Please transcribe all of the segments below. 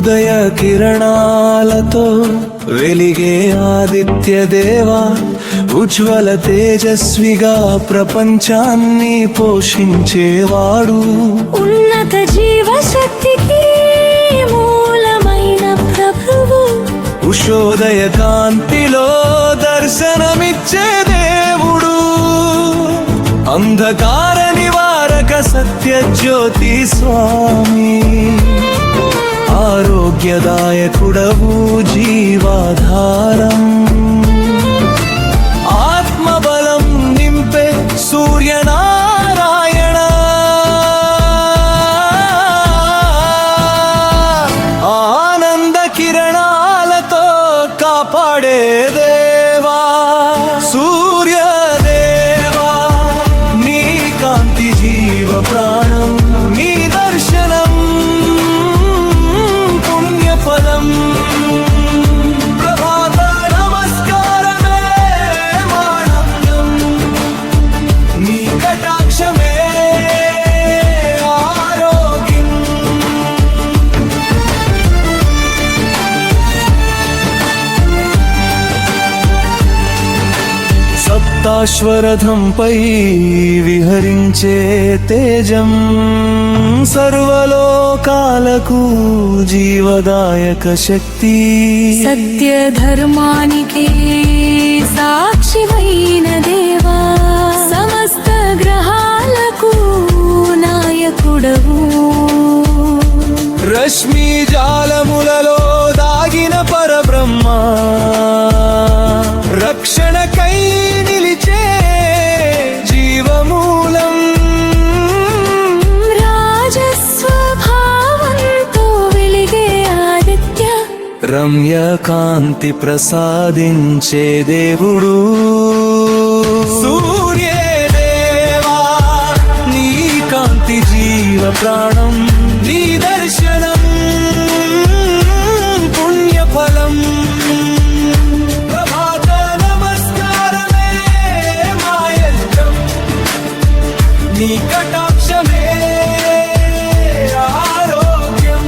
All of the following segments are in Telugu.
ఉదయ కిరణాలతో వెలిగే ఆదిత్య దేవా, ఉజ్వల తేజస్విగా ప్రపంచాన్ని పోషించేవాడు. ఉన్నత జీవశక్తికి మూలమైన ప్రభువు, ఉషోదయ కాంతిలో దర్శనమిచ్చే దేవుడు. అంధకార నివారక సత్య జ్యోతి స్వామి, ఆరోగ్యదాయకుడవు జీవాధారం. ఆత్మబలం నింపే సూర్యనారాయణ, ఆనంద కిరణాలతో కాపాడే దేవా. సూర్యదేవా, నీ కాంతి జీవ ప్రాణం, నీ దర్శనం పుణ్యఫలం. ప్రభాత నమస్కారమే మానవ్యం, నీ కటాక్షమే ఆరోగ్యం. సప్తాశ్వరథంపై విహరించే తేజం, సర్వలోకాలకు జీవదాయక శక్తి. సత్య ధర్మానికి సాక్షివైన దేవా, సమస్త గ్రహాలకు నాయకుడవు. రశ్మి జాలములలో దాగిన పరబ్రహ్మ, రక్షణకై నిలిచే జీవమూలం. రాజస్వభావంతో వెలిగే ఆదిత్య, రమ్య కాంతి ప్రసాదించే దేవుడు. సూర్యదేవా, నీ కాంతి జీవ ప్రాణం, నీ దర్శనం పుణ్యఫలం. ప్రభాత నమస్కారమే మాయజ్ఞం, నీ కటాక్షమే ఆరోగ్యం.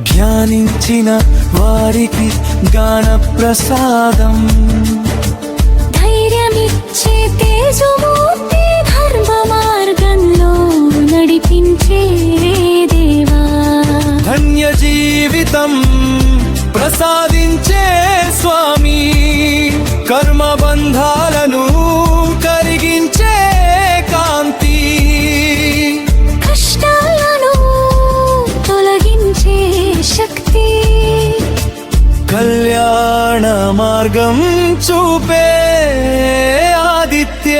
ధ్యానించిన వారికి గాన ప్రసాదం, ధైర్యమిచ్చే తేజమూర్తి, ధర్మ మార్గంలో నడిపించే దేవా. ధన్య జీవితం ప్రసాదించే స్వామి, కర్మ బంధాలను కరిగించే కాంతి. కష్టాలను తొలగించే శక్తి, కళ్యాణ మార్గం చూపే ఆదిత్య.